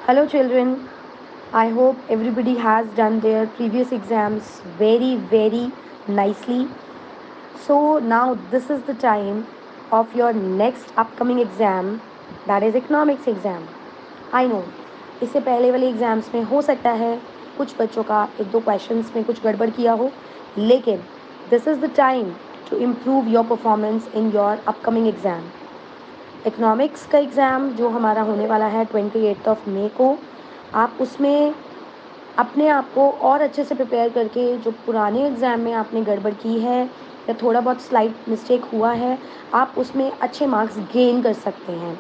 Hello, children. I hope everybody has done their previous exams very nicely. So, now this is the time of your next upcoming exam, that is economics exam. I know, इससे पहले वाले exams में हो सकता है कुछ बच्चों का एक दो क्वेश्चंस में कुछ गड़बड़ किया हो, लेकिन this is the time to improve your performance in your upcoming exam. Economics का एग्ज़ाम जो हमारा होने वाला है 28 ऑफ मई को, आप उसमें अपने आप को और अच्छे से प्रिपेयर करके जो पुराने एग्ज़ाम में आपने गड़बड़ की है या थोड़ा बहुत स्लाइट मिस्टेक हुआ है, आप उसमें अच्छे मार्क्स गेन कर सकते हैं.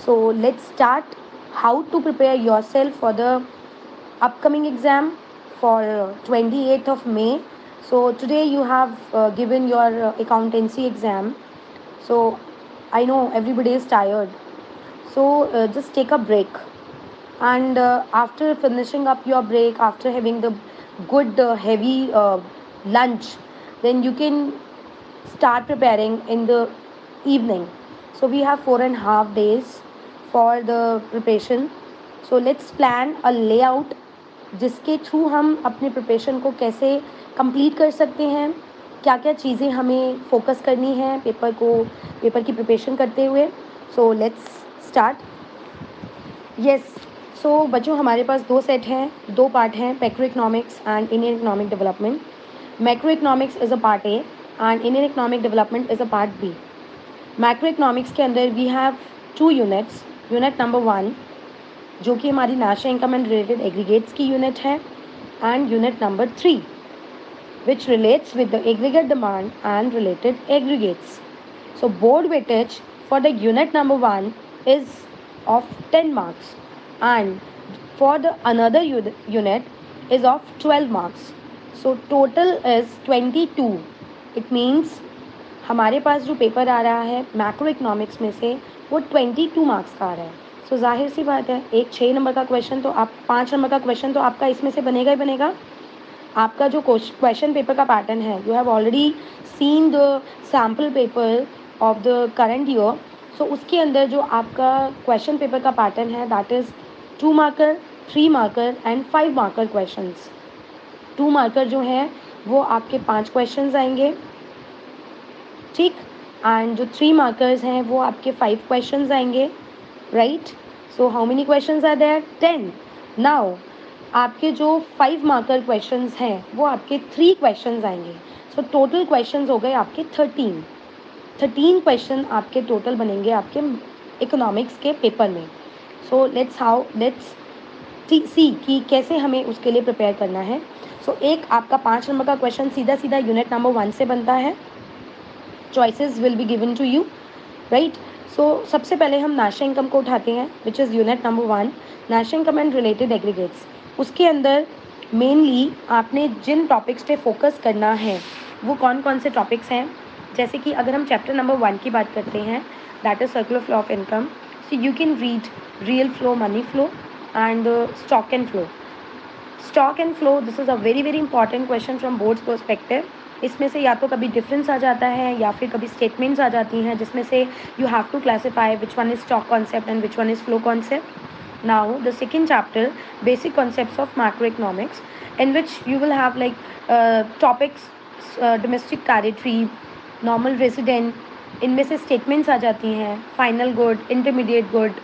So let's start how to prepare yourself for the upcoming exam for 28th of May. So today you have given your accountancy exam. So I know everybody is tired. So just take a break. And after finishing up your break, after having the good heavy lunch, then you can start preparing in the evening. So we have 4.5 days for the preparation. So let's plan a layout जिसके through हम अपने preparation को कैसे complete कर सकते हैं, क्या क्या चीज़ें हमें फोकस करनी है पेपर की प्रिपरेशन करते हुए. So let's start. Yes. So बच्चों, हमारे पास दो सेट हैं, दो पार्ट हैं, macro economics and Indian economic development. Macro economics is a part A and Indian economic development is a part B. Macro economics के अंदर we have 2 units. Unit number 1 जो कि हमारी national income and related aggregates की unit है, and unit number 3 which relates with the aggregate demand and related aggregates. So board weightage for the unit number 1 is of 10 marks, and for the another unit is of 12 marks. So total is 22. It means हमारे पास जो paper आ रहा है macro economics में से वो 22 marks का आ रहा है. सो जाहिर सी बात है, एक 6 नंबर का क्वेश्चन तो आप 5 नंबर का क्वेश्चन तो आपका इसमें से बनेगा ही बनेगा. आपका जो क्वेश्चन पेपर का पैटर्न है, you have already seen the sample paper of the current year. So उसके अंदर जो आपका क्वेश्चन पेपर का पैटर्न है that is 2 marker, 3 marker and 5 marker questions. 2 marker जो हैं वो आपके 5 क्वेश्चंस आएंगे, ठीक, एंड जो 3 मार्कर्स हैं वो आपके 5 क्वेश्चंस आएंगे, right. So how many questions are there? 10. Now आपके जो 5 मार्कर क्वेश्चंस हैं वो आपके 3 क्वेश्चंस आएंगे. सो टोटल क्वेश्चंस हो गए आपके 13 क्वेश्चन आपके टोटल बनेंगे आपके इकोनॉमिक्स के पेपर में. सो लेट्स सी कि कैसे हमें उसके लिए प्रिपेयर करना है. सो एक आपका 5 नंबर का क्वेश्चन सीधा सीधा यूनिट नंबर 1 से बनता है. Choices will be given to you, right. So सबसे पहले हम नेशनल इनकम को उठाते हैं which is unit number 1, national income and related aggregates. उसके अंदर मेनली आपने जिन टॉपिक्स पे फोकस करना है वो कौन कौन से टॉपिक्स हैं. जैसे कि अगर हम चैप्टर नंबर 1 की बात करते हैं, that is circular flow of income. So you can read real flow, money flow and stock and flow. Stock and flow, this is a very important question from boards perspective. इसमें से या तो कभी difference आ जाता है या फिर कभी स्टेटमेंट्स आ जाती हैं जिसमें से you have to classify which one is stock concept and which one is flow concept. Now the second chapter, basic concepts of macroeconomics, in which you will have like topics, domestic territory, normal resident. इनमें से statements आ जाती हैं, final good, intermediate good,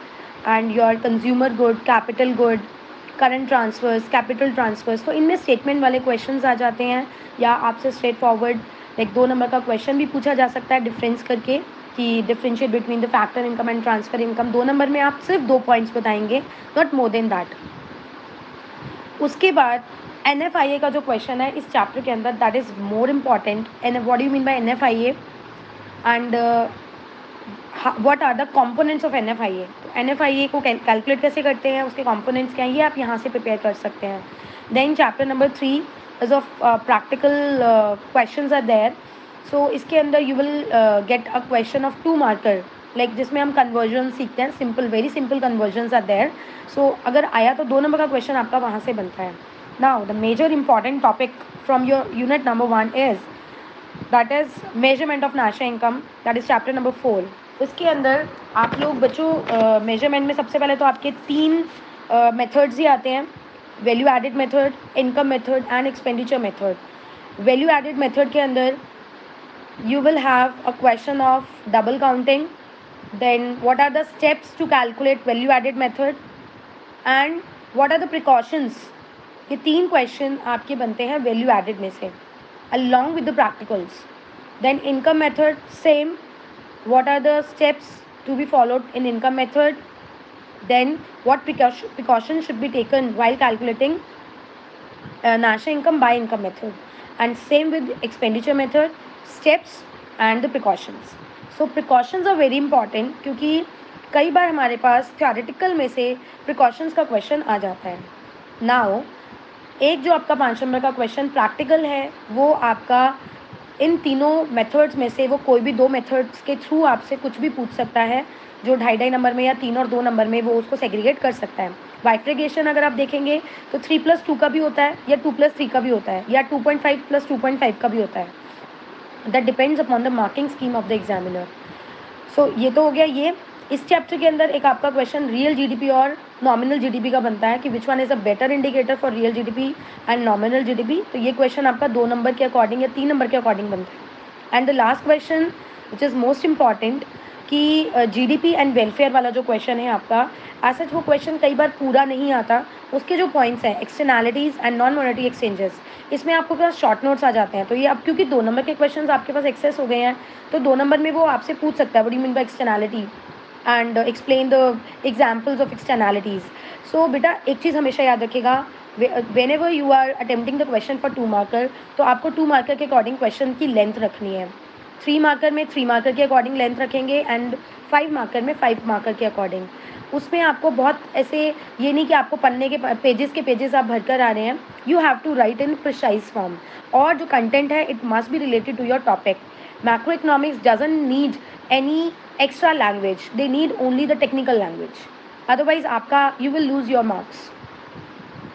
and your consumer good, capital good, current transfers, capital transfers. तो इनमें statement वाले questions आ जाते हैं, या आपसे स्ट्रेट फॉरवर्ड लाइक 2 नंबर का क्वेश्चन भी पूछा जा सकता है डिफरेंस करके कि differentiate between the factor income and transfer income. 2 number में आप सिर्फ 2 पॉइंट्स बताएंगे, नॉट मोर देन दैट. उसके बाद NFIA का जो क्वेश्चन है इस चैप्टर के अंदर, that is more important. And what do you mean by NFIA and what are the components of NFIA. तो NFIA को कैलकुलेट कैसे करते हैं, उसके कंपोनेंट्स क्या हैं, ये आप यहाँ से प्रिपेयर कर सकते हैं. Then chapter number 3 is of practical questions are there. So इसके अंदर you will get a question of 2 marker, like जिसमें हम कन्वर्जन सीखते हैं, simple very simple conversions are there. So अगर आया तो 2 नंबर का क्वेश्चन आपका वहाँ से बनता है. Now the major important topic from your unit number 1 is that is measurement of national income, that is chapter number 4. उसके अंदर आप लोग बच्चों मेजरमेंट में सबसे पहले तो आपके 3 मेथड्स ही आते हैं, value added method, income method and expenditure method. Value added method के अंदर you will have a question of double counting, then what are the steps to calculate value added method, and what are the precautions। ये तीन question आपके बनते हैं value added में से along with the practicals। then income method same, what are the steps to be followed in income method, then what precautions should be taken while calculating national income by income method, and same with expenditure method, steps and the precautions। so precautions are very important क्योंकि कई बार हमारे पास theoretical में से precautions का question आ जाता है। now एक जो आपका 5 नंबर का क्वेश्चन प्रैक्टिकल है वो आपका इन तीनों मेथड्स में से वो कोई भी 2 मेथड्स के थ्रू आपसे कुछ भी पूछ सकता है, जो 2.5 नंबर में या 3 और 2 नंबर में वो उसको सेग्रीगेट कर सकता है। बाइफ्रिकेशन अगर आप देखेंगे तो 3+2 का भी होता है या 2+3 का भी होता है या 2.5+2.5 का भी होता है। That depends upon the marking scheme of the examiner. So ये तो हो गया ये। इस चैप्टर के अंदर एक आपका क्वेश्चन रियल जीडीपी और नॉमिनल जीडीपी का बनता है कि which one is a better indicator for real GDP and nominal GDP. तो ये क्वेश्चन आपका 2 नंबर के अकॉर्डिंग या 3 नंबर के अकॉर्डिंग बनता है। And the last question which is most important कि जीडीपी एंड वेलफेयर वाला जो क्वेश्चन है आपका, ऐसा वो क्वेश्चन कई बार पूरा नहीं आता। उसके जो पॉइंट्स हैं externalities and non monetary exchanges, इसमें आपको पास शॉर्ट नोट्स आ जाते हैं। तो ये अब क्योंकि 2 नंबर के क्वेश्चंस आपके पास एक्सेस हो गए हैं तो 2 नंबर में वो आपसे पूछ सकता है what do you mean by externality and explain the examples of externalities. So बेटा एक चीज़ हमेशा याद रखिएगा, whenever you are attempting the question for 2 marker तो आपको 2 मार्कर के अकॉर्डिंग क्वेश्चन की लेंथ रखनी है। 3 मार्कर में 3 मार्कर के अकॉर्डिंग लेंथ रखेंगे एंड 5 मार्कर में 5 मार्कर के अकॉर्डिंग। उसमें आपको बहुत ऐसे ये नहीं कि आपको पन्ने के पेजेस आप भरकर आ रहे हैं, you have to write in precise form. और जो कंटेंट है it must be related to your topic. Macroeconomics doesn't need any extra language, they need only the technical language, otherwise आपका you will lose your marks,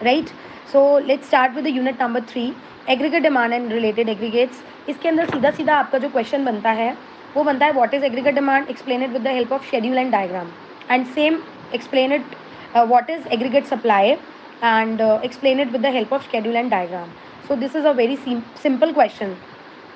right. So let's start with the unit number 3, aggregate demand and related aggregates. इसके अंदर सीधा सीधा आपका जो question बनता है वो बनता है what is aggregate demand, explain it with the help of schedule and diagram, and same explain it what is aggregate supply and explain it with the help of schedule and diagram। so this is a very simple question,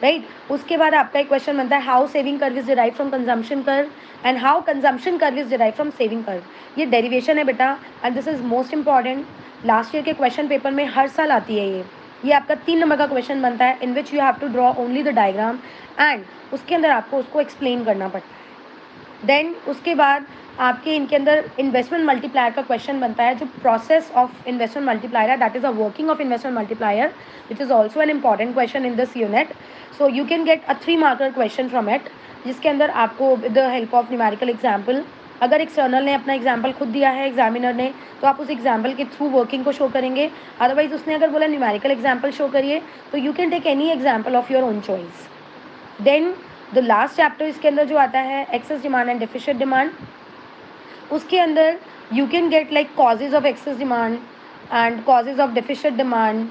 right। उसके बाद आपका एक question बनता है how saving curve is derive from consumption curve and how consumption curve is derive from saving curve. ये derivation है बेटा and this is most important, last year के क्वेश्चन पेपर में हर साल आती है ये आपका 3 नंबर का क्वेश्चन बनता है in which you have to draw only the diagram and उसके अंदर आपको उसको एक्सप्लेन करना पड़ता है। देन उसके बाद आपके इनके अंदर इन्वेस्टमेंट मल्टीप्लायर का क्वेश्चन बनता है, जो प्रोसेस ऑफ इन्वेस्टमेंट मल्टीप्लायर है that is a working of investment multiplier which is also an important question in this unit. So you can get a 3 marker question from it, जिसके अंदर आपको with the help of numerical example, अगर external ने अपना example खुद दिया है examiner ने तो आप उस एग्जाम्पल के थ्रू वर्किंग को शो करेंगे, अदरवाइज उसने अगर बोला न्यूमेरिकल एग्जाम्पल शो करिए तो you can take any example of your own choice. Then the last chapter इसके अंदर जो आता है excess demand and deficit demand, उसके अंदर you can get like causes of excess demand and causes of deficit demand,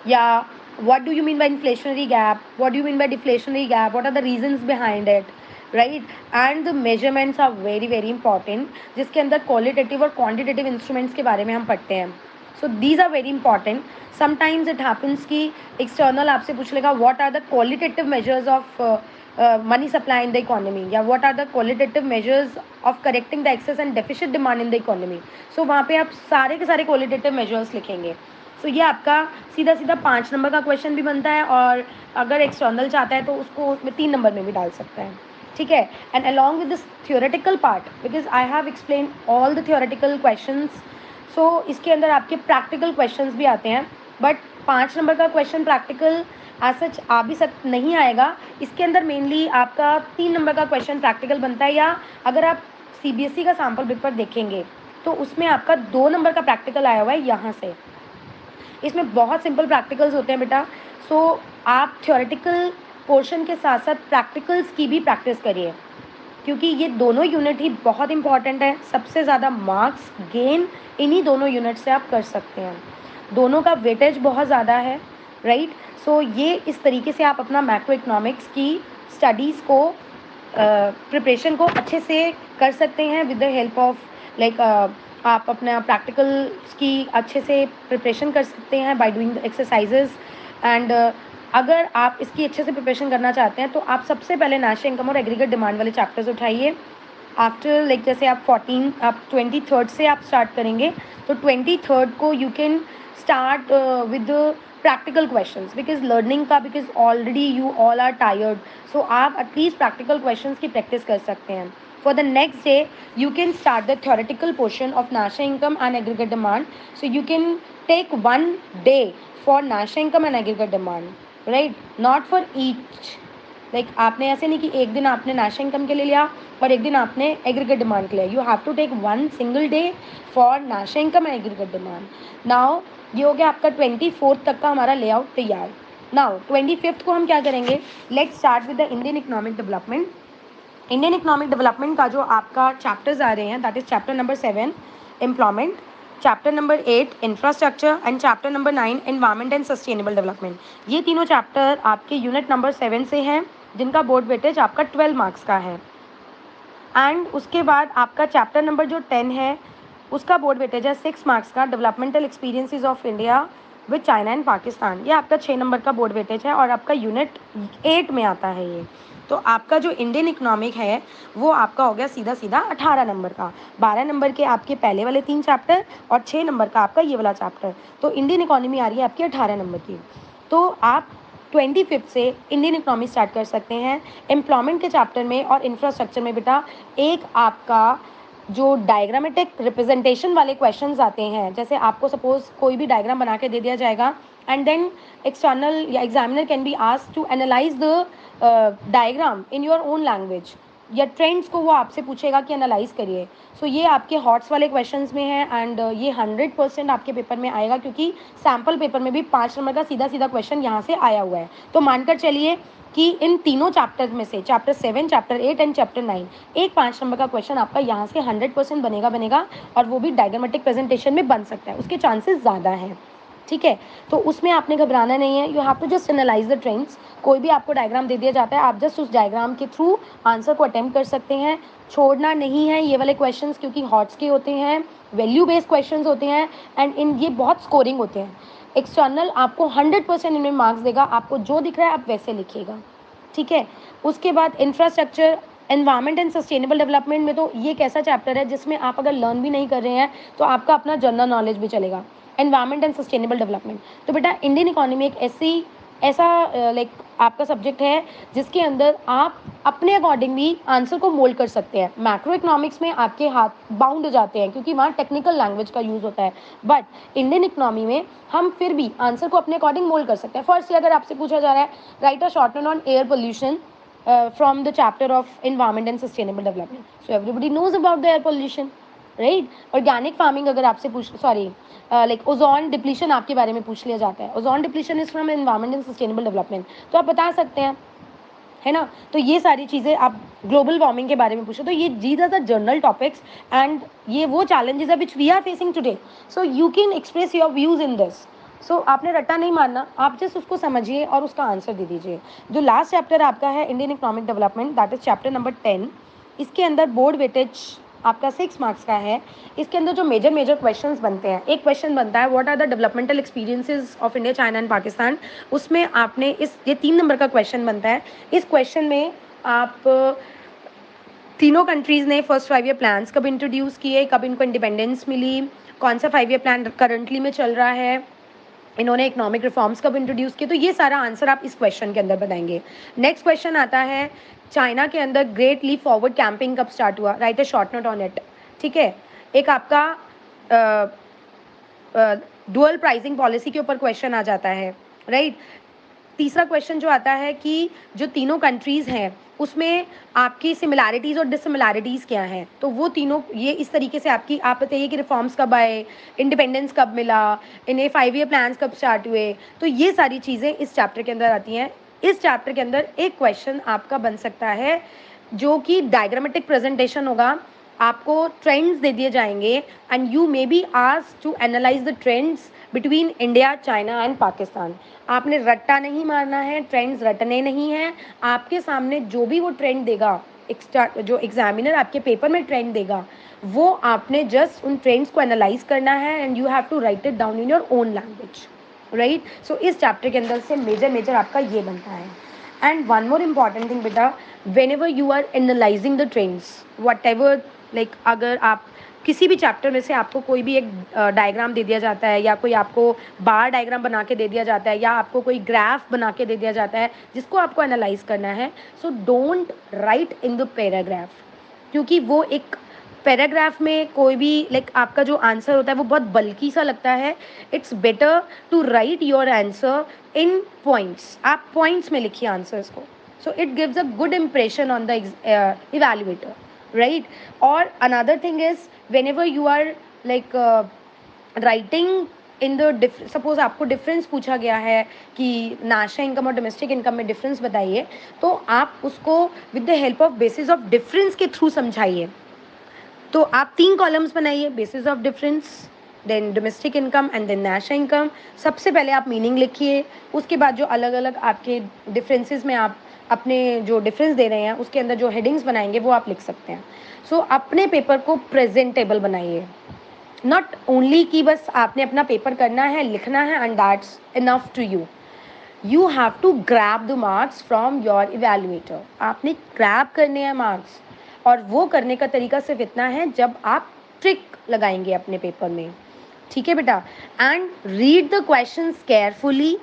या what do you mean by inflationary gap, what do you mean by deflationary gap, what are the reasons behind it, right। and the measurements are very very important, जिसके अंदर qualitative और quantitative instruments के बारे में हम पढ़ते हैं। so these are very important। sometimes it happens कि external आपसे पूछ लेगा what are the qualitative measures of money supply in the economy, या what are the qualitative measures of correcting the excess and deficit demand in the economy। so वहाँ पे आप सारे के सारे qualitative measures लिखेंगे। सो ये आपका सीधा सीधा 5 नंबर का क्वेश्चन भी बनता है और अगर एक्सटर्नल चाहता है तो उसको उसमें 3 नंबर में भी डाल सकता है, ठीक है। And along with this theoretical part because I have explain all the theoretical questions, so इसके अंदर आपके प्रैक्टिकल क्वेश्चंस भी आते हैं, बट 5 नंबर का क्वेश्चन प्रैक्टिकल एज सच आ भी नहीं आएगा। इसके अंदर मेनली आपका 3 नंबर का क्वेश्चन प्रैक्टिकल बनता है, या अगर आप CBSE का सैम्पल पेपर देखेंगे तो उसमें आपका 2 नंबर का प्रैक्टिकल आया हुआ है यहाँ से। इसमें बहुत सिंपल प्रैक्टिकल्स होते हैं बेटा। सो आप थ्योरेटिकल पोर्शन के साथ साथ प्रैक्टिकल्स की भी प्रैक्टिस करिए, क्योंकि ये दोनों यूनिट ही बहुत इंपॉर्टेंट है। सबसे ज़्यादा मार्क्स गेन इन्हीं दोनों यूनिट से आप कर सकते हैं, दोनों का वेटेज बहुत ज़्यादा है, राइट। सो ये इस तरीके से आप अपना मैक्रो इकोनॉमिक्स की स्टडीज़ को प्रिपरेशन को अच्छे से कर सकते हैं with the help of like आप अपना प्रैक्टिकल्स की अच्छे से प्रिपरेशन कर सकते हैं by doing the exercises. And अगर आप इसकी अच्छे से प्रिपरेशन करना चाहते हैं तो आप सबसे पहले नेशनल इनकम और एग्रीगेट डिमांड वाले चैप्टर्स उठाइए। आफ्टर लाइक जैसे आप 23rd से आप स्टार्ट करेंगे, तो 23rd को you can start with practical questions, because learning का, because already you all are tired, so आप एटलीस्ट प्रैक्टिकल क्वेश्चंस की प्रैक्टिस कर सकते हैं। For the next day, you can start the theoretical portion of national income and aggregate demand. So you can take one day for national income and aggregate demand, right? Not for each. Like आपने ऐसे नहीं कि एक दिन आपने national income के लिए लिया और एक दिन आपने एग्रीगेट डिमांड के लिए। You have to take one single day for national income and aggregate demand. Now ये हो गया आपका 24th तक का हमारा लेआउट तैयार। नाउ 25th को हम क्या करेंगे? Let's start with the Indian economic development. Indian economic development का जो आपका चैप्टर्स आ रहे हैं, that is chapter number 7 employment, chapter number 8 infrastructure and chapter number 9 environment and sustainable development. ये तीनों चैप्टर आपके यूनिट नंबर 7 से हैं, जिनका बोर्ड वेटेज आपका 12 मार्क्स का है। एंड उसके बाद आपका चैप्टर नंबर जो 10 है उसका बोर्ड वेटेज है 6 मार्क्स का, developmental experiences of India with China and Pakistan. ये आपका 6 नंबर का बोर्ड वेटेज है और आपका यूनिट 8 में आता है ये। तो आपका जो इंडियन इकोनॉमिक है वो आपका हो गया सीधा सीधा 18 नंबर का। 12 नंबर के आपके पहले वाले 3 चैप्टर और 6 नंबर का आपका ये वाला चैप्टर। तो इंडियन इकोनॉमी आ रही है आपकी 18 नंबर की। तो आप 25th से इंडियन इकोनॉमी स्टार्ट कर सकते हैं। एम्प्लॉयमेंट के चैप्टर में और इंफ्रास्ट्रक्चर में बेटा एक आपका जो डायग्रामेटिक रिप्रेजेंटेशन वाले क्वेश्चंस आते हैं, जैसे आपको सपोज कोई भी डायग्राम बना के दे दिया जाएगा एंड देन एक्सटर्नल या examiner can be asked to analyze the diagram in your own language, या ट्रेंड्स को वो आपसे पूछेगा कि एनालाइज करिए। सो ये आपके हॉट्स वाले क्वेश्चंस में है एंड ये 100% आपके पेपर में आएगा, क्योंकि सैम्पल पेपर में भी 5 नंबर का सीधा सीधा क्वेश्चन यहाँ से आया हुआ है। तो मानकर चलिए कि इन तीनों चैप्टर में से चैप्टर 7, चैप्टर 8 एंड चैप्टर 9 एक 5 नंबर का क्वेश्चन आपका यहाँ से 100% बनेगा, और वो भी डायग्रामेटिक प्रेजेंटेशन में बन सकता है, उसके चांसेस ज़्यादा हैं। ठीक है, तो उसमें आपने घबराना नहीं है। You have to just analyze the trends. कोई भी आपको डायग्राम दे दिया जाता है, आप जस्ट उस डायग्राम के थ्रू आंसर को अटेम्प्ट कर सकते हैं। छोड़ना नहीं है ये वाले क्वेश्चंस, क्योंकि हॉट्स के होते हैं, वैल्यू बेस्ड क्वेश्चंस होते हैं एंड इन ये बहुत स्कोरिंग होते हैं। एक्सटर्नल आपको 100% इनमें मार्क्स देगा, आपको जो दिख रहा है आप वैसे लिखिएगा। ठीक है, उसके बाद infrastructure, environment and sustainable development में तो ये एक ऐसा चैप्टर है जिसमें आप अगर लर्न भी नहीं कर रहे हैं तो आपका अपना जनरल नॉलेज भी चलेगा। एनवायरमेंट एंड सस्टेनेबल डेवलपमेंट, तो बेटा इंडियन इकोनॉमी एक ऐसा लाइक आपका सब्जेक्ट है जिसके अंदर आप अपने अकॉर्डिंग भी आंसर को मोल्ड कर सकते हैं। मैक्रो इकोनॉमिक्स में आपके हाथ बाउंड हो जाते हैं क्योंकि वहाँ टेक्निकल लैंग्वेज का यूज़ होता है, बट इंडियन इकोनॉमी में हम फिर भी आंसर को अपने अकॉर्डिंग मोल्ड कर सकते हैं। फर्स्टली अगर आपसे पूछा जा रहा है right a short note on air pollution from the chapter of environment and sustainable development, so everybody knows about the air pollution, right? Organic farming अगर आपसे पूछ लाइक ओजोन डिप्लीशन आपके बारे में पूछ लिया जाता है, ozone depletion is from environment and sustainable development, तो आप बता सकते हैं, है ना? तो ये सारी चीज़ें आप ग्लोबल वार्मिंग के बारे में पूछो, तो ये these are the general topics and ये वो चैलेंजेस है which we are facing today, so you can express your views in this. So आपने रट्टा नहीं मारना, आप जस्ट उसको समझिए और उसका आंसर दे दीजिए। जो लास्ट चैप्टर आपका है Indian economic development, that is chapter number 10, इसके अंदर बोर्ड वेटेज आपका 6 मार्क्स का है। इसके अंदर जो मेजर क्वेश्चंस बनते हैं, एक क्वेश्चन बनता है what are the developmental experiences of India, China and Pakistan. उसमें आपने ये 3 नंबर का क्वेश्चन बनता है। इस क्वेश्चन में आप तीनों कंट्रीज़ ने फर्स्ट 5 ईयर प्लान्स कब इंट्रोड्यूस किए, कब इनको इंडिपेंडेंस मिली, कौन सा 5 ईयर प्लान करंटली में चल रहा है, इन्होंने इकोनॉमिक रिफॉर्म्स कब इंट्रोड्यूस किए, तो ये सारा आंसर आप इस क्वेश्चन के अंदर बताएंगे। नेक्स्ट क्वेश्चन आता है चाइना के अंदर ग्रेट लीप फॉरवर्ड कैंपिंग कब स्टार्ट हुआ, right a short note on it. ठीक है, एक आपका डुअल प्राइसिंग पॉलिसी के ऊपर क्वेश्चन आ जाता है, राइट। तीसरा क्वेश्चन जो आता है कि जो तीनों कंट्रीज़ हैं उसमें आपकी सिमिलैरिटीज़ और डिससिमिलैरिटीज़ क्या हैं, तो वो तीनों ये इस तरीके से आपकी आप बताइए कि रिफॉर्म्स कब आए, इंडिपेंडेंस कब मिला, इन्हें 5 ईयर प्लान्स कब स्टार्ट हुए, तो ये सारी चीज़ें इस चैप्टर के अंदर आती हैं। इस चैप्टर के अंदर एक क्वेश्चन आपका बन सकता है जो कि डायग्रामेटिक प्रेजेंटेशन होगा, आपको ट्रेंड्स दे दिए जाएंगे and you may be asked to analyze the trends between India, China and Pakistan. आपने रट्टा नहीं मारना है, ट्रेंड्स रटने नहीं हैं, आपके सामने जो भी वो ट्रेंड देगा जो एग्जामिनर आपके पेपर में ट्रेंड देगा वो आपने जस्ट उन ट्रेंड्स को एनालाइज करना है and you have to write it down in your own language, right. So इस चैप्टर के अंदर से मेजर आपका ये बनता है. And one more important thing बेटा, whenever you are analysing the trends whatever, like अगर आप किसी भी चैप्टर में से आपको कोई भी एक डायग्राम दे दिया जाता है या कोई आपको बार डायग्राम बना के दे दिया जाता है या आपको कोई ग्राफ बना के दे दिया जाता है जिसको आपको एनालाइज करना है, so don't write in the paragraph, क्योंकि वो एक पैराग्राफ में कोई भी लाइक आपका जो आंसर होता है वो बहुत बल्कि सा लगता है. It's better to write your answer in points. आप पॉइंट्स में लिखिए आंसर्स को, so it gives a good impression on the evaluator, right. और another thing is whenever you are like writing in the suppose आपको difference पूछा गया है कि नेशनल इनकम और डोमेस्टिक इनकम में डिफरेंस बताइए, तो आप उसको with the help of basis of difference के थ्रू समझाइए. तो आप 3 कॉलम्स बनाइए, basis of difference, then domestic income and then national income. सबसे पहले आप मीनिंग लिखिए, उसके बाद जो अलग अलग आपके डिफरेंसेस में आप अपने जो डिफरेंस दे रहे हैं उसके अंदर जो हेडिंग्स बनाएंगे वो आप लिख सकते हैं. सो अपने पेपर को प्रेजेंटेबल बनाइए, नॉट ओनली कि बस आपने अपना पेपर करना है, लिखना है and that's enough to you. You have to grab the marks from your evaluator. आपने ग्रैब करने हैं मार्क्स, और वो करने का तरीका सिर्फ इतना है जब आप ट्रिक लगाएंगे अपने पेपर में, ठीक है बेटा. And read the questions carefully.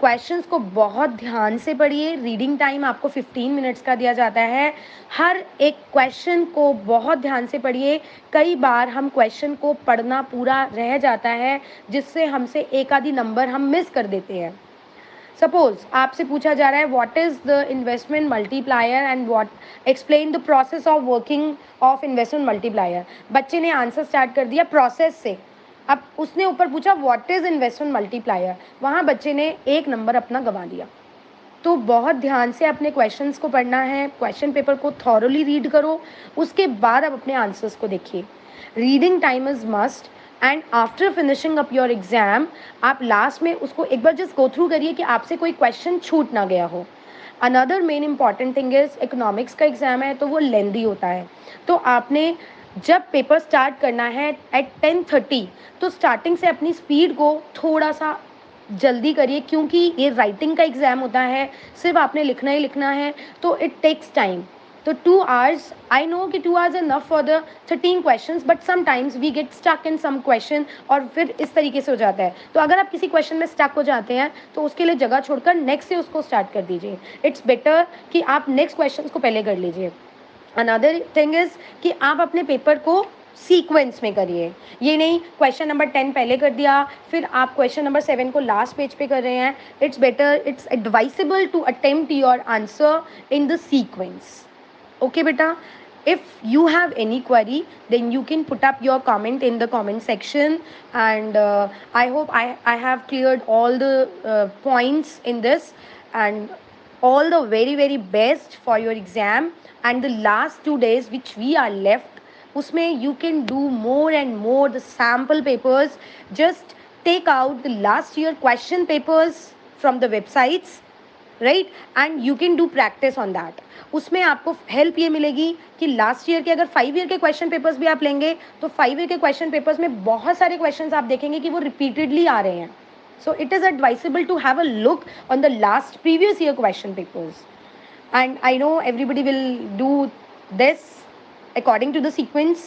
Questions को बहुत ध्यान से पढ़िए. रीडिंग टाइम आपको 15 मिनट्स का दिया जाता है. हर एक क्वेश्चन को बहुत ध्यान से पढ़िए. कई बार हम क्वेश्चन को पढ़ना पूरा रह जाता है जिससे हमसे एक आधी नंबर हम मिस कर देते हैं. सपोज आपसे पूछा जा रहा है what is the investment multiplier and what explain the process of working of investment multiplier. बच्चे ने आंसर स्टार्ट कर दिया प्रोसेस से. अब उसने ऊपर पूछा व्हाट इज इन्वेस्टमेंट मल्टीप्लायर, वहाँ बच्चे ने 1 नंबर अपना गंवा दिया. तो बहुत ध्यान से अपने क्वेश्चंस को पढ़ना है. क्वेश्चन पेपर को थॉरली रीड करो, उसके बाद आप अपने आंसर्स को देखिए. Reading time is must. And after finishing up your exam आप लास्ट में उसको एक बार जस्ट गो थ्रू करिए कि आपसे कोई क्वेश्चन छूट ना गया हो. Another main important thing is economics का एग्जाम है तो वो लेंदी होता है. तो आपने जब पेपर स्टार्ट करना है एट 10:30, तो स्टार्टिंग से अपनी स्पीड को थोड़ा सा जल्दी करिए, क्योंकि ये राइटिंग का एग्जाम होता है, सिर्फ आपने लिखना ही लिखना है, तो इट टेक्स टाइम. तो 2 hours, आई नो कि 2 hours enough for the 13 questions, but sometimes we get stuck in some question और फिर इस तरीके से हो जाता है. तो अगर आप किसी क्वेश्चन में स्टक हो जाते हैं तो उसके लिए जगह छोड़कर नेक्स्ट से उसको स्टार्ट कर दीजिए. इट्स बेटर कि आप नेक्स्ट क्वेश्चन को पहले कर लीजिए. अनदर थिंग इज कि आप अपने पेपर को सीक्वेंस में करिए. ये नहीं क्वेश्चन नंबर 10 पहले कर दिया फिर आप क्वेश्चन नंबर 7 को लास्ट पेज पे कर रहे हैं. It's better, it's advisable to attempt your answer in the sequence. Okay beta, if you have any query then you can put up your comment in the comment section, and I hope I have cleared all the points in this, and all the very best for your exam. And the last 2 days which we are left, usme you can do more and more the sample papers. Just take out the last year question papers from the websites, right, and you can do practice on that. उसमें आपको help ये मिलेगी कि last year के अगर 5 year के question papers भी आप लेंगे तो 5 ईयर के क्वेश्चन पेपर्स में बहुत सारे क्वेश्चंस आप देखेंगे कि वो रिपीटेडली आ रहे हैं. So it is advisable to have a look on the last previous year question papers, and I know everybody will do this according to the sequence.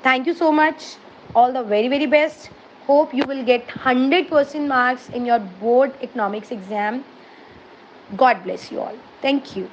Thank you so much. All the very best. Hope you will get 100% marks in your board economics exam. God bless you all. Thank you.